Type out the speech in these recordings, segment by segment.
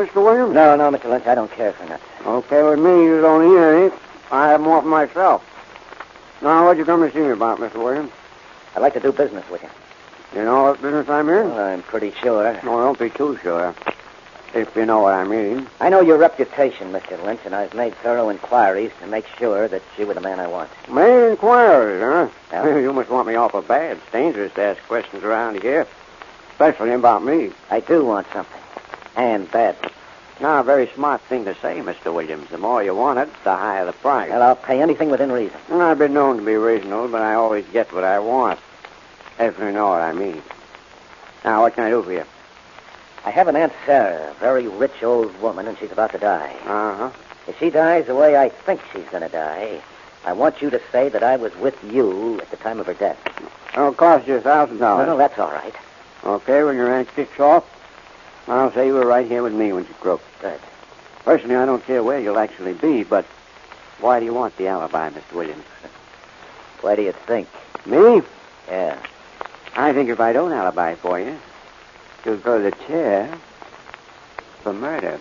Mr. Williams? No, Mr. Lynch, I don't care for nuts. Okay with me. You don't eat any. I have more for myself. Now, what you come to see me about, Mr. Williams? I'd like to do business with you. You know what business I'm in? Well, I'm pretty sure. No, don't be too sure. If you know what I mean. I know your reputation, Mr. Lynch, and I've made thorough inquiries to make sure that you were the man I want. Made inquiries, huh? Yeah. You must want me awful bad. It's dangerous to ask questions around here. Especially about me. I do want something. And bad. Now, a very smart thing to say, Mr. Williams. The more you want it, the higher the price. Well, I'll pay anything within reason. And I've been known to be reasonable, but I always get what I want. If you know what I mean. Now, what can I do for you? I have an Aunt Sarah, a very rich old woman, and she's about to die. Uh-huh. If she dies the way I think she's going to die, I want you to say that I was with you at the time of her death. It'll cost you $1,000. No, that's all right. Okay, when your aunt kicks off, I'll say you were right here with me when she croaked. Good. Personally, I don't care where you'll actually be, but why do you want the alibi, Mr. Williams? Why do you think? Me? Yeah. I think if I don't alibi for you, you'll go to the chair for murder.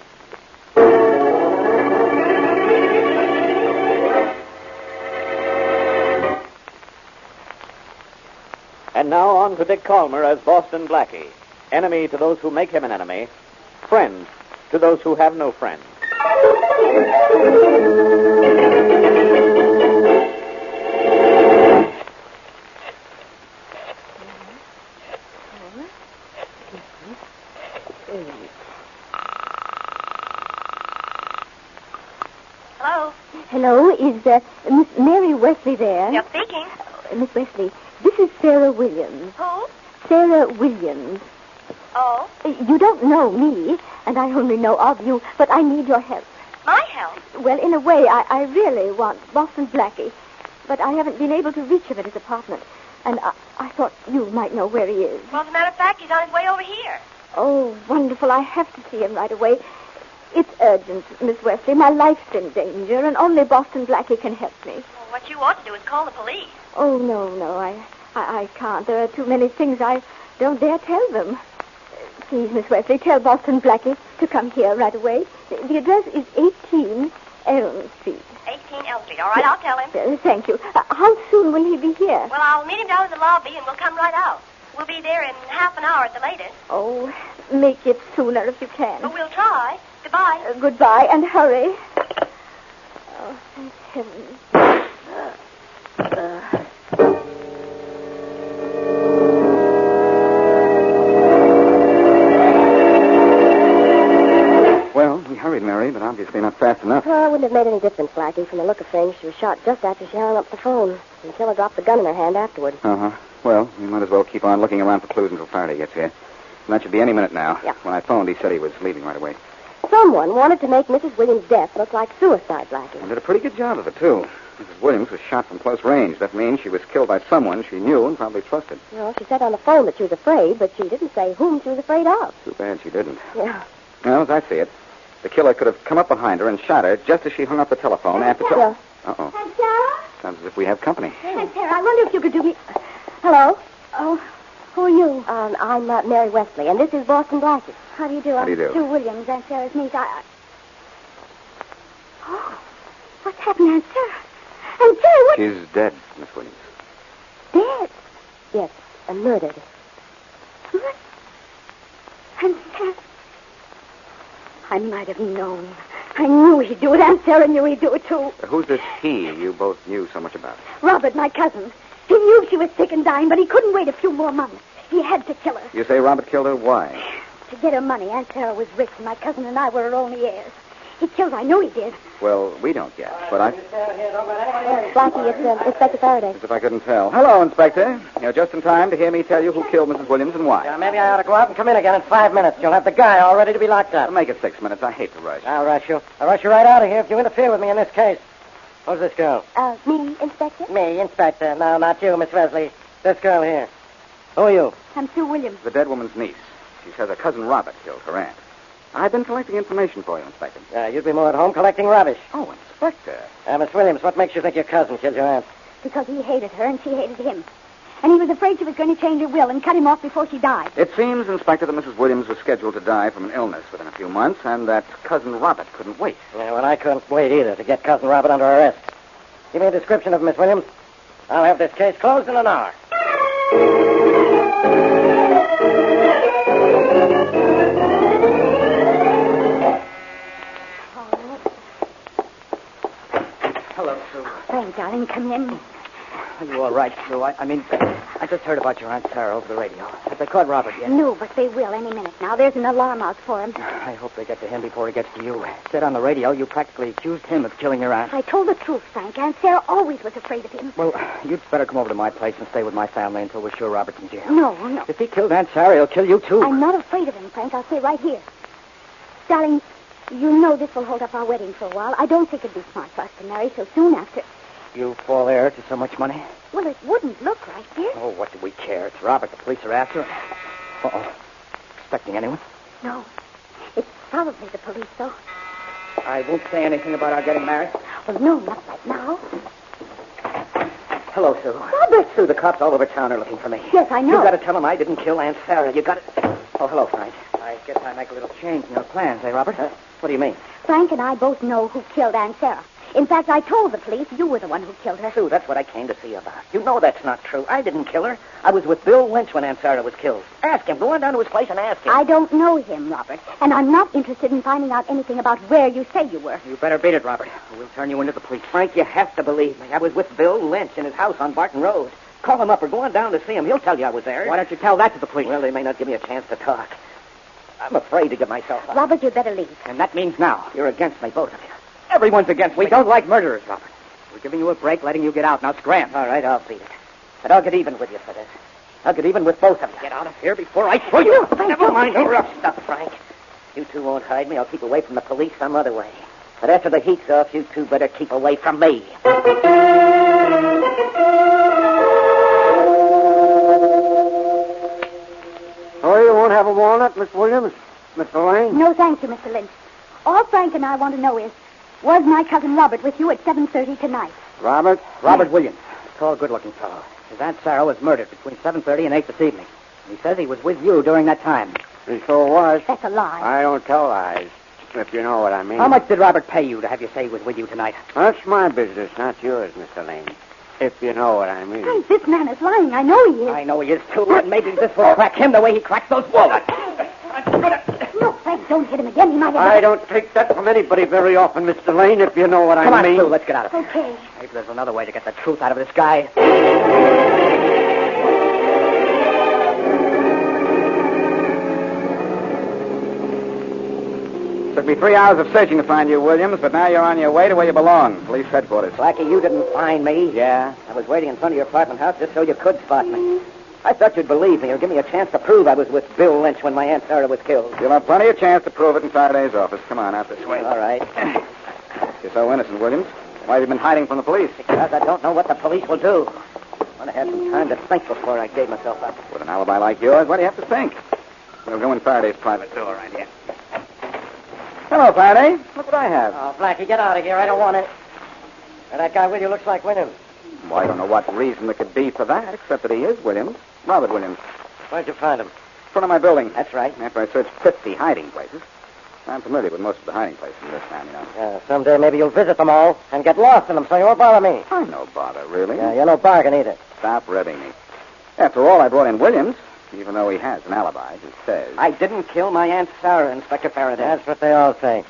And now on to Dick Calmer as Boston Blackie. Enemy to those who make him an enemy. Friend to those who have no friends. Hello? Hello, is Miss Mary Wesley there? Yep, speaking. Miss Wesley, this is Sarah Williams. Who? Sarah Williams. Oh, You don't know me, and I only know of you, but I need your help. my help. Well, in a way, I really want Boston Blackie, but I haven't been able to reach him at his apartment, and I thought you might know where he is. Well, as a matter of fact, he's on his way over here. Oh, wonderful. I have to see him right away. It's urgent, Miss Wesley. My life's in danger, and only Boston Blackie can help me. Well, what you ought to do is call the police. Oh, no, I can't. There are too many things I don't dare tell them. Please, Miss Wesley, tell Boston Blackie to come here right away. The address is 18 Elm Street. 18 Elm Street. All right, I'll tell him. Thank you. How soon will he be here? Well, I'll meet him down in the lobby, and we'll come right out. We'll be there in half an hour at the latest. Oh, make it sooner if you can. But we'll try. Goodbye. Goodbye, and hurry. Oh, thank heavens. Well, we hurried, Mary, but obviously not fast enough. Well, it wouldn't have made any difference, Blackie. From the look of things, she was shot just after she hung up the phone. And the killer dropped the gun in her hand afterward. Uh-huh. Well, we might as well keep on looking around for clues until Faraday gets here. And that should be any minute now. Yeah. When I phoned, he said he was leaving right away. Someone wanted to make Mrs. Williams' death look like suicide, Blackie. And did a pretty good job of it, too. Mrs. Williams was shot from close range. That means she was killed by someone she knew and probably trusted. Well, she said on the phone that she was afraid, but she didn't say whom she was afraid of. Too bad she didn't. Yeah. Well, as I see it, the killer could have come up behind her and shot her just as she hung up the telephone after... Yeah. Uh-oh. Aunt Sarah? Sounds as if we have company. Aunt Sarah, I wonder if you could do me... Hello? Oh, who are you? I'm Mary Wesley, and this is Boston Blackie. How do you do? How do you do? I'm Sue Williams, Aunt Sarah's niece. Oh, what's happened, Aunt Sarah? Aunt Sarah, what... She's dead, Miss Williams. Dead? Yes, and murdered. What? Aunt Sarah... I might have known. I knew he'd do it. Aunt Sarah knew he'd do it, too. Who's this he you both knew so much about? Robert, my cousin. He knew she was sick and dying, but he couldn't wait a few more months. He had to kill her. You say Robert killed her? Why? To get her money. Aunt Sarah was rich, and my cousin and I were her only heirs. He killed her. I know he did. Well, we don't yet, but I... Blackie, it's Inspector Faraday. As if I couldn't tell. Hello, Inspector. You're just in time to hear me tell you who killed Mrs. Williams and why. Maybe I ought to go out and come in again in 5 minutes. You'll have the guy all ready to be locked up. Make it 6 minutes. I hate to rush. I'll rush you. I'll rush you right out of here if you interfere with me in this case. Who's this girl? Me, Inspector? Me, Inspector. No, not you, Miss Wesley. This girl here. Who are you? I'm Sue Williams. The dead woman's niece. She says her cousin Robert killed her aunt. I've been collecting information for you, Inspector. You'd be more at home collecting rubbish. Oh, Inspector. Miss Williams, what makes you think your cousin killed your aunt? Because he hated her and she hated him. And he was afraid she was going to change her will and cut him off before she died. It seems, Inspector, that Mrs. Williams was scheduled to die from an illness within a few months, and that Cousin Robert couldn't wait. Yeah, well, I couldn't wait either to get Cousin Robert under arrest. Give me a description of Miss Williams. I'll have this case closed in an hour. Hello, Sue. Frank, darling, come in. Are you all right, Sue? I just heard about your Aunt Sarah over the radio. Have they caught Robert yet? No, but they will any minute now. There's an alarm out for him. I hope they get to him before he gets to you. Said on the radio you practically accused him of killing your aunt. I told the truth, Frank. Aunt Sarah always was afraid of him. Well, you'd better come over to my place and stay with my family until we're sure Robert's in jail. No. If he killed Aunt Sarah, he'll kill you, too. I'm not afraid of him, Frank. I'll stay right here. Darling, you know this will hold up our wedding for a while. I don't think it'd be smart for us to marry so soon after. You fall heir to so much money? Well, it wouldn't look right, dear. Oh, what do we care? It's Robert. The police are after him. Uh-oh. Expecting anyone? No. It's probably the police, though. I won't say anything about our getting married. Well, no, not right now. Hello, Sue. Robert! Sue, the cops all over town are looking for me. Yes, I know. You got to tell them I didn't kill Aunt Sarah. You got to... Oh, hello, Frank. I guess I make a little change in your plans, eh, Robert? What do you mean? Frank and I both know who killed Aunt Sarah. In fact, I told the police you were the one who killed her. Sue, that's what I came to see you about. You know that's not true. I didn't kill her. I was with Bill Lynch when Aunt Sarah was killed. Ask him. Go on down to his place and ask him. I don't know him, Robert. And I'm not interested in finding out anything about where you say you were. You better beat it, Robert. Or we'll turn you into the police. Frank, you have to believe me. I was with Bill Lynch in his house on Barton Road. Call him up or go on down to see him. He'll tell you I was there. Why don't you tell that to the police? Well, they may not give me a chance to talk. I'm afraid to give myself up. Robert, you'd better leave. And that means now you're against me, both of you. Everyone's against me. We don't like murderers, Robert. We're giving you a break, letting you get out. Now scram. All right, I'll beat it. But I'll get even with you for this. I'll get even with both of you. Get out of here before I throw you. No, Frank, Never mind the rough stuff, Frank. You two won't hide me. I'll keep away from the police some other way. But after the heat's off, you two better keep away from me. Oh, you won't have a walnut, Miss Williams? Mr. Lane? No, thank you, Mr. Lynch. All Frank and I want to know is, was my cousin Robert with you at 7:30 tonight? Robert? Robert Williams. Tall, good-looking fellow. His Aunt Sarah was murdered between 7:30 and 8 this evening. He says he was with you during that time. He sure was. That's a lie. I don't tell lies, if you know what I mean. How much did Robert pay you to have you say he was with you tonight? That's my business, not yours, Mr. Lane. If you know what I mean. Frank, this man is lying. I know he is. I know he is, too, and maybe this will crack him the way he cracked those walnuts. No, Frank, don't hit him again. He might have... I don't take that from anybody very often, Mr. Lane, if you know what Come I on, mean. Sue, let's get out of here. Okay. Maybe there's another way to get the truth out of this guy. Took me 3 hours of searching to find you, Williams, but now you're on your way to where you belong, police headquarters. Blackie, you didn't find me. Yeah? I was waiting in front of your apartment house just so you could spot me. I thought you'd believe me or give me a chance to prove I was with Bill Lynch when my Aunt Sarah was killed. You'll have plenty of chance to prove it in Faraday's office. Come on, out this way. All right. You're so innocent, Williams. Why have you been hiding from the police? Because I don't know what the police will do. I want to have some time to think before I gave myself up. With an alibi like yours, what do you have to think? We'll go in Faraday's private door right here. Hello, Faraday. Look what I have. Oh, Blackie, get out of here. I don't want it. And that guy with you looks like Williams. Well, I don't know what reason there could be for that, except that he is Williams. Robert Williams. Where'd you find him? In front of my building. That's right. After I searched 50 hiding places. I'm familiar with most of the hiding places in this town, you know. Someday maybe you'll visit them all and get lost in them so you won't bother me. I'm no bother, really. You're no bargain either. Stop ribbing me. After all, I brought in Williams, even though he has an alibi, as he says. I didn't kill my Aunt Sarah, Inspector Faraday. That's what they all say.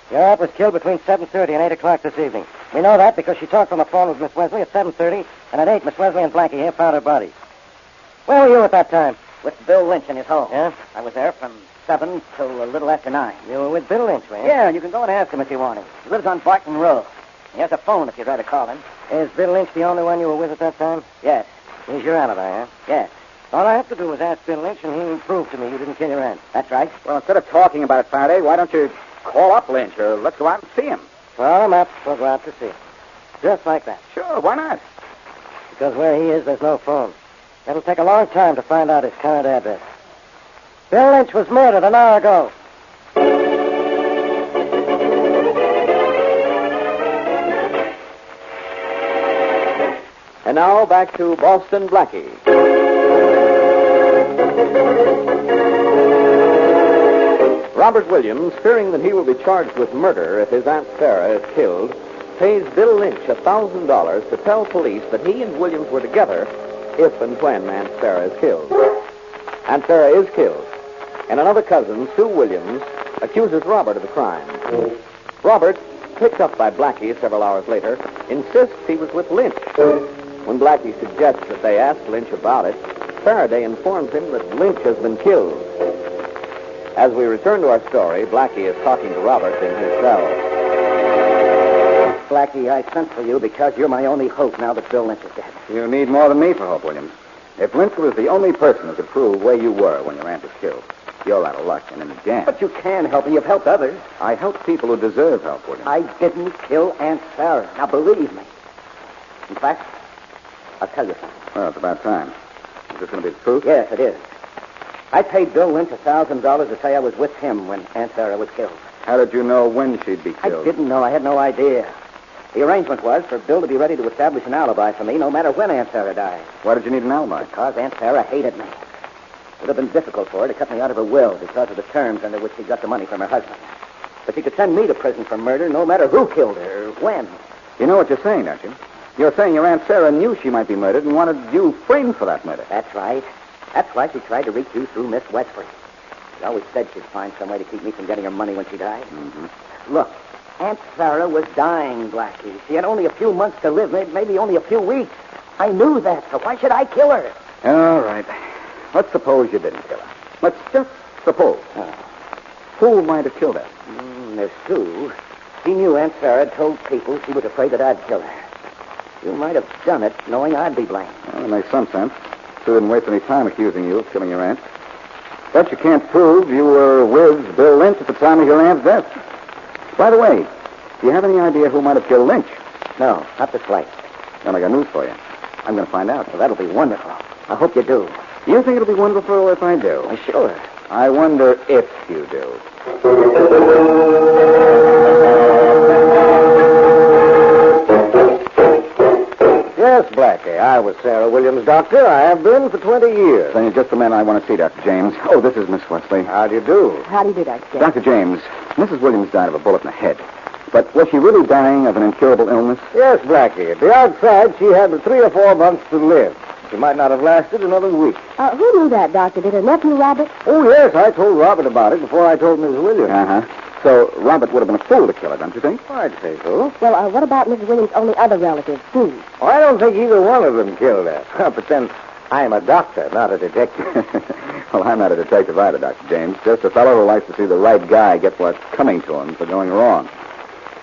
Your aunt was killed between 7:30 and 8 o'clock this evening. We know that because she talked on the phone with Miss Wesley at 7:30, and at 8, Miss Wesley and Blackie here found her body. Where were you at that time? With Bill Lynch in his home. Yeah? I was there from 7 till a little after 9. You were with Bill Lynch, man? Yeah, you can go and ask him if you want him. He lives on Barton Road. He has a phone if you'd rather call him. Is Bill Lynch the only one you were with at that time? Yes. He's your alibi, huh? Yes. All I have to do is ask Bill Lynch, and he'll prove to me you didn't kill your aunt. That's right. Well, instead of talking about it, Faraday, why don't you call up Lynch, or let's go out and see him? Well, I'm up. We'll go out to see him. Just like that. Sure, why not? Because where he is, there's no phone. It'll take a long time to find out his current address. Bill Lynch was murdered an hour ago. And now back to Boston Blackie. Robert Williams, fearing that he will be charged with murder if his Aunt Sarah is killed, pays Bill Lynch $1,000 to tell police that he and Williams were together if and when Aunt Sarah is killed. Aunt Sarah is killed, and another cousin, Sue Williams, accuses Robert of the crime. Robert, picked up by Blackie several hours later, insists he was with Lynch. When Blackie suggests that they ask Lynch about it, Faraday informs him that Lynch has been killed. As we return to our story, Blackie is talking to Robert in his cell. Blackie, I sent for you because you're my only hope now that Bill Lynch is dead. You need more than me for hope, Williams. If Lynch was the only person who could prove where you were when your aunt was killed, you're out of luck and in the jam. But you can help me. You've helped others. I help people who deserve help, Williams. I didn't kill Aunt Sarah. Now, believe me. In fact, I'll tell you something. Well, it's about time. Is this going to be the truth? Yes, it is. I paid Bill Lynch $1,000 to say I was with him when Aunt Sarah was killed. How did you know when she'd be I killed? didn't know. I had no idea. The arrangement was for Bill to be ready to establish an alibi for me no matter when Aunt Sarah died. Why did you need an alibi? Because Aunt Sarah hated me. It would have been difficult for her to cut me out of her will because of the terms under which she got the money from her husband. But she could send me to prison for murder no matter who killed her or when. You know what you're saying, don't you? You're saying your Aunt Sarah knew she might be murdered and wanted you framed for that murder. That's right. That's why she tried to reach you through Miss Wesley. She always said she'd find some way to keep me from getting her money when she died. Mm-hmm. Look, Aunt Sarah was dying, Blackie. She had only a few months to live, maybe only a few weeks. I knew that, so why should I kill her? All right. Let's suppose you didn't kill her. Let's just suppose. Who might have killed her? There's Sue. She knew Aunt Sarah had told people she was afraid that I'd kill her. You might have done it knowing I'd be blamed. Well, that makes some sense. Sue didn't waste any time accusing you of killing your aunt. But you can't prove you were with Bill Lynch at the time of your aunt's death. By the way, do you have any idea who might have killed Lynch? No, not the slightest. Then I got news for you. I'm going to find out. Well, that'll be wonderful. I hope you do. You think it'll be wonderful if I do? Sure. I wonder if you do. Yes, Blackie. I was Sarah Williams' doctor. I have been for 20 years. Then just the man I want to see, Dr. James. Oh, this is Miss Wesley. How do you do? How do you do, Dr. James? Dr. James, Mrs. Williams died of a bullet in the head. But was she really dying of an incurable illness? Yes, Blackie. At the outside, she had 3 or 4 months to live. She might not have lasted another week. Who knew that, Doctor? Did her nephew, Robert? Oh, yes. I told Robert about it before I told Miss Williams. Uh-huh. So Robert would have been a fool to kill her, don't you think? I'd say so. Well, what about Mrs. Williams' only other relative, Sue? Oh, I don't think either one of them killed her. But then, I'm a doctor, not a detective. Well, I'm not a detective either, Dr. James. Just a fellow who likes to see the right guy get what's coming to him for going wrong.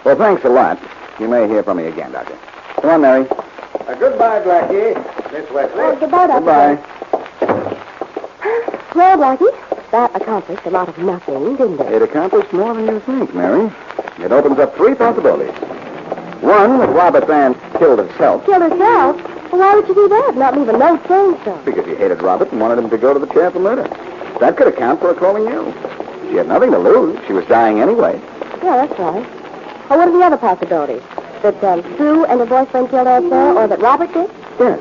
Well, thanks a lot. You may hear from me again, Doctor. Come on, Mary. Goodbye, Blackie. Miss Wesley. Oh, goodbye, Dr. Goodbye. James. Well, Blackie, that accomplished a lot of nothing, didn't it? It accomplished more than you think, Mary. It opens up 3 possibilities. One, that Robert's aunt killed herself. Killed herself? Well, why would she do that? Not leave a note saying so. Because she hated Robert and wanted him to go to the chair for murder. That could account for her calling you. She had nothing to lose. She was dying anyway. Yeah, that's right. Well, what are the other possibilities? That Sue and her boyfriend killed Aunt Sarah, or that Robert did? Yes.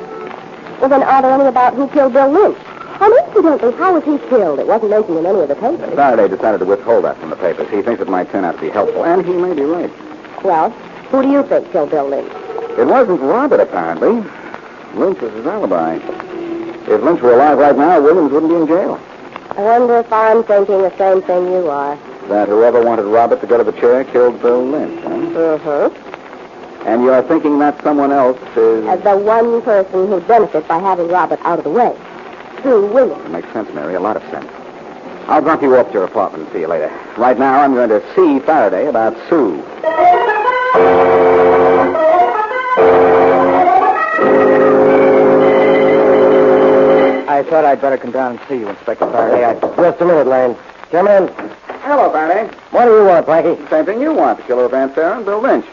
Well, then are there any about who killed Bill Lynch? And incidentally, how was he killed? It wasn't mentioned in any of the papers. Faraday decided to withhold that from the papers. He thinks it might turn out to be helpful, and he may be right. Well, who do you think killed Bill Lynch? It wasn't Robert, apparently. Lynch was his alibi. If Lynch were alive right now, Williams wouldn't be in jail. I wonder if I'm thinking the same thing you are. That whoever wanted Robert to go to the chair killed Bill Lynch, huh? Mm-hmm. And you're thinking that someone else is... As the one person who'd benefit by having Robert out of the way. Sue Williams. It makes sense, Mary, a lot of sense. I'll drop you off to your apartment and see you later. Right now, I'm going to see Faraday about Sue. I thought I'd better come down and see you, Inspector Faraday. Just a minute, Lane. Come in. Hello, Faraday. What do you want, Blackie? Same thing you want, the killer of Aunt Sarah and Bill Lynch.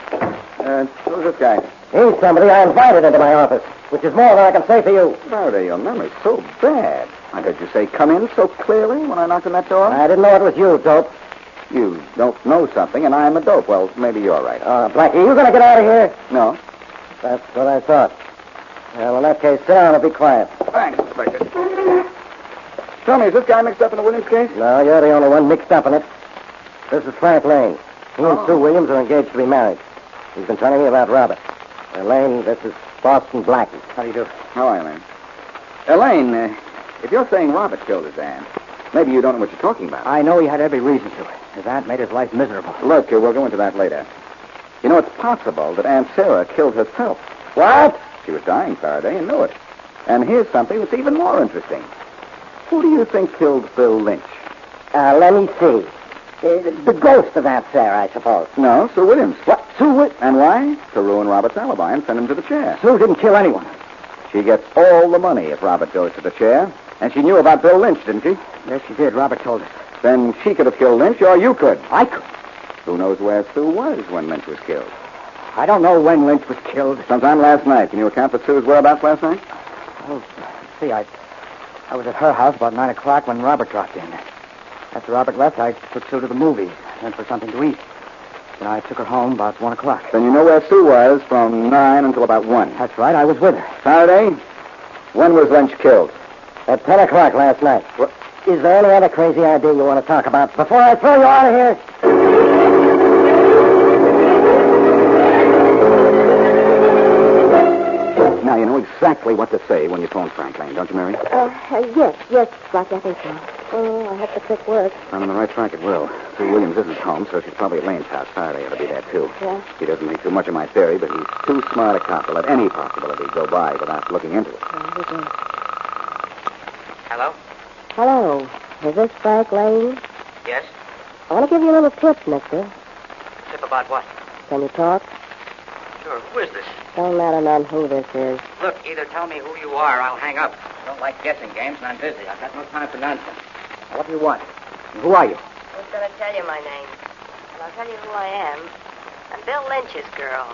Who's this guy? He's somebody I invited into my office, which is more than I can say for you. Faraday, your memory's so bad. I heard you say come in so clearly when I knocked on that door. I didn't know it was you, Dope. You don't know something, and I'm a dope. Well, maybe you're right. Blackie, you going to get out of here? No. That's what I thought. Well, in that case, sit down and be quiet. Thanks, Inspector. Tell me, is this guy mixed up in the Williams case? No, you're the only one mixed up in it. This is Frank Lane. He and Sue Williams are engaged to be married. He's been telling me about Robert. Lane, this is Boston Blackie. How do you do? How are you, Lane? Elaine, if you're saying Robert killed his aunt, maybe you don't know what you're talking about. I know he had every reason to. His aunt made his life miserable. Look, we'll go into that later. You know, it's possible that Aunt Sarah killed herself. What? She was dying, Faraday, and knew it. And here's something that's even more interesting. Who do you think killed Bill Lynch? Let me see. The ghost of Aunt Sarah, I suppose. No, Sue Williams. What? Sue Williams? And why? To ruin Robert's alibi and send him to the chair. Sue didn't kill anyone. She gets all the money if Robert goes to the chair. And she knew about Bill Lynch, didn't she? Yes, she did. Robert told us. Then she could have killed Lynch, or you could. I could. Who knows where Sue was when Lynch was killed? I don't know when Lynch was killed. Sometime last night. Can you account for Sue's whereabouts last night? Oh, see, I was at her house about 9 o'clock when Robert dropped in. After Robert left, I took Sue to the movies, went for something to eat. Then I took her home about 1 o'clock. Then you know where Sue was from 9 until about 1. That's right, I was with her. Faraday, when was Lynch killed? At 10 o'clock last night. What? Is there any other crazy idea you want to talk about before I throw you out of here? Now, you know exactly what to say when you phone Frank Lane, don't you, Mary? Yes, Blackie, I think so. Oh, I hope the trick works. I'm on the right track, it will. Sue Williams isn't home, so she's probably at Lane's house. Faraday ought to be there, too. Yeah? He doesn't think too much of my theory, but he's too smart a cop to let any possibility go by without looking into it. Yeah, he did. Hello? Hello. Is this Frank Lane? Yes? I want to give you a little tip, mister. Tip about what? Can you talk? Sure. Who is this? Don't matter none who this is. Look, either tell me who you are or I'll hang up. I don't like guessing games, and I'm busy. I've got no time for nonsense. Now, what do you want? And who are you? Who's going to tell you my name? And I'll tell you who I am. I'm Bill Lynch's girl.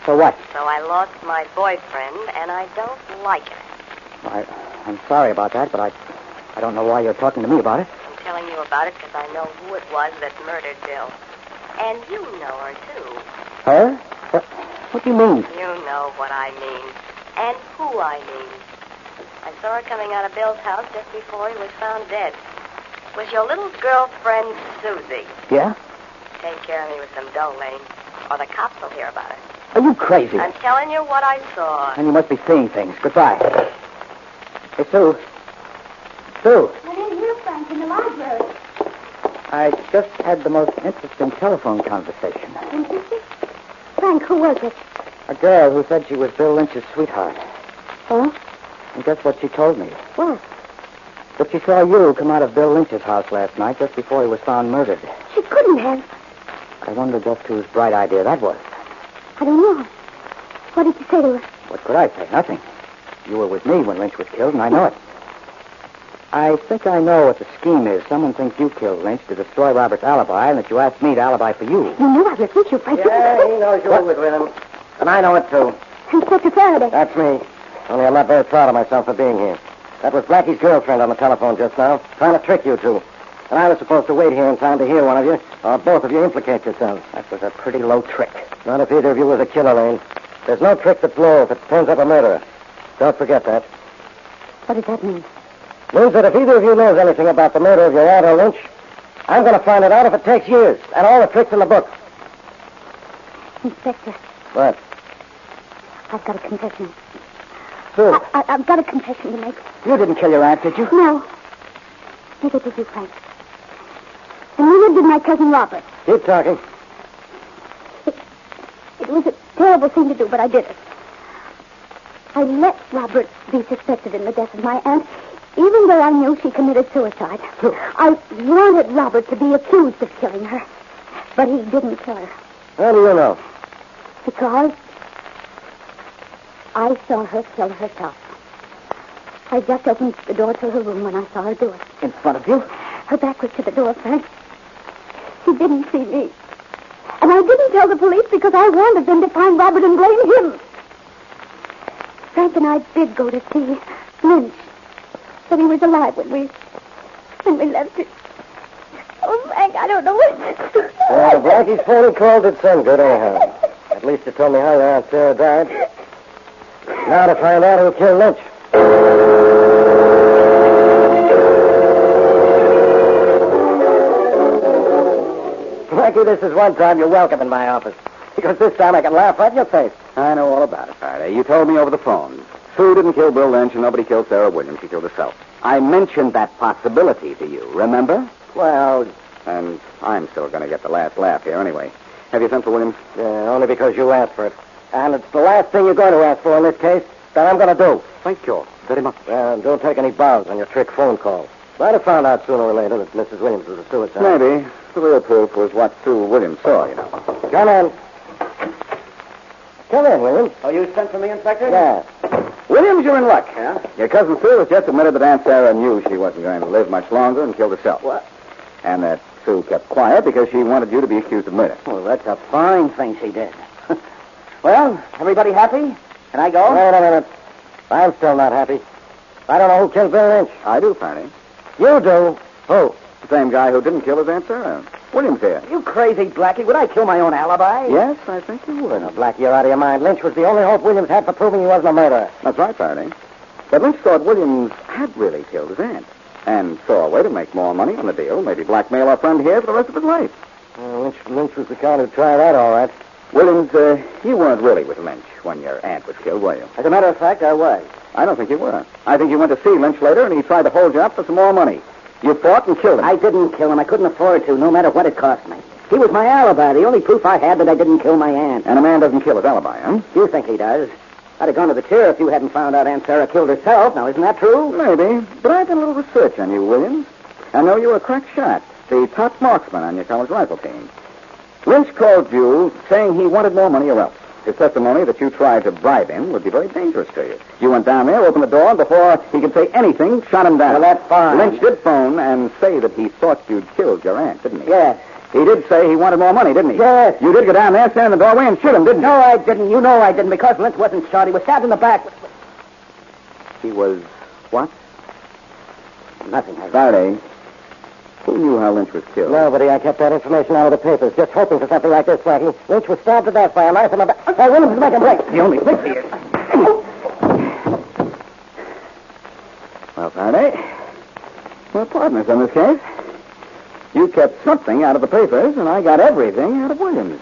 So what? So I lost my boyfriend, and I don't like it. I'm sorry about that, but I don't know why you're talking to me about it. I'm telling you about it because I know who it was that murdered Bill. And you know her, too. Her? What do you mean? You know what I mean. And who I mean. I saw her coming out of Bill's house just before he was found dead. It was your little girlfriend, Susie. Yeah? Take care of me with some dough, Lane, or the cops will hear about it. Are you crazy? I'm telling you what I saw. And you must be seeing things. Goodbye. Hey, Sue. Sue. I'm in here, Frank, in the library. I just had the most interesting telephone conversation. Interesting? Frank, who was it? A girl who said she was Bill Lynch's sweetheart. Oh? And guess what she told me? What? That she saw you come out of Bill Lynch's house last night just before he was found murdered. She couldn't have. I wonder just whose bright idea that was. I don't know. What did you say to her? What could I say? Nothing. You were with me when Lynch was killed, and I know it. I think I know what the scheme is. Someone thinks you killed Lynch to destroy Robert's alibi, and that you asked me to alibi for you. You knew I was with you, Frank. Yeah, he knows you were with him. And I know it, too. Inspector Faraday. That's me. Only I'm not very proud of myself for being here. That was Blackie's girlfriend on the telephone just now, trying to trick you two. And I was supposed to wait here in time to hear one of you, or both of you implicate yourselves. That was a pretty low trick. Not if either of you was a killer, Lane. There's no trick that's low if it turns up a murderer. Don't forget that. What does that mean? Means that if either of you knows anything about the murder of your aunt or Lynch, I'm going to find it out if it takes years, and all the tricks in the book. Inspector, What? I've got a confession. Sue, I've got a confession to make. you didn't kill your aunt, did you? No. Neither did you, Frank. And neither did my cousin Robert. Keep talking. It was a terrible thing to do, but I did it. I let Robert be suspected in the death of my aunt, even though I knew she committed suicide. I wanted Robert to be accused of killing her, but he didn't kill her. How do you know? Because I saw her kill herself. I just opened the door to her room when I saw her do it. In front of you? Her back was to the door, Frank. She didn't see me. And I didn't tell the police because I wanted them to find Robert and blame him. Frank and I did go to see Lynch. But he was alive when we left it. Oh, Frank, I don't know what to do. Well, Blackie's phone call did some good, anyhow. At least it told me how your Aunt Sarah died. Now to find out who killed Lynch. Blackie, this is one time you're welcome in my office. Because this time I can laugh right in your face. I know all about it, Faraday. You told me over the phone. Sue didn't kill Bill Lynch, and nobody killed Sarah Williams. She killed herself. I mentioned that possibility to you, remember? Well, And I'm still going to get the last laugh here anyway. Have you sent for Williams? only because you asked for it. And it's the last thing you're going to ask for in this case that I'm going to do. Thank you very much. Well, don't take any bows on your trick phone call. Might have found out sooner or later that Mrs. Williams was a suicide. Maybe. The real proof was what Sue Williams saw, you know. Come in. Come in, Williams. Oh, you sent for me, Inspector? Yeah. Williams, you're in luck, huh? Your cousin Sue has just admitted that Aunt Sarah knew she wasn't going to live much longer and killed herself. What? And that Sue kept quiet because she wanted you to be accused of murder. Well, that's a fine thing she did. Well, everybody happy? Can I go? Wait a minute. I'm still not happy. I don't know who killed Bill Lynch. I do, Faraday. You do. Who? The same guy who didn't kill his Aunt Sarah. Williams here. You crazy, Blackie. Would I kill my own alibi? Yes, I think you would. Now, Blackie, you're out of your mind. Lynch was the only hope Williams had for proving he wasn't a murderer. That's right, Faraday. But Lynch thought Williams had really killed his aunt and saw a way to make more money on the deal, maybe blackmail our friend here for the rest of his life. Lynch was the kind who'd try that, all right. Williams, you weren't really with Lynch when your aunt was killed, were you? As a matter of fact, I was. I don't think you were. I think you went to see Lynch later, and he tried to hold you up for some more money. You fought and killed him. I didn't kill him. I couldn't afford to, no matter what it cost me. He was my alibi, the only proof I had that I didn't kill my aunt. And a man doesn't kill his alibi, huh? You think he does? I'd have gone to the chair if you hadn't found out Aunt Sarah killed herself. Now, isn't that true? Maybe. But I've done a little research on you, Williams. I know you were a crack shot, the top marksman on your college rifle team. Lynch called you saying he wanted more money or else. His testimony that you tried to bribe him would be very dangerous to you. You went down there, opened the door, and before he could say anything, shot him down. Well, that's fine. Lynch did phone and say that he thought you'd killed your aunt, didn't he? Yes. He did say he wanted more money, didn't he? Yes. You did go down there, stand in the doorway, and shoot him, didn't you? No, I didn't. You know I didn't, because Lynch wasn't shot. He was stabbed in the back. He was what? Nothing. Faraday. Who knew how Lynch was killed? Nobody. I kept that information out of the papers, just hoping for something like this, Blackie. Lynch was stabbed to death by a knife in the back. Hey, Williams is making break. The only fix here. Well, Faraday, we're partners in this case. You kept something out of the papers, and I got everything out of Williams.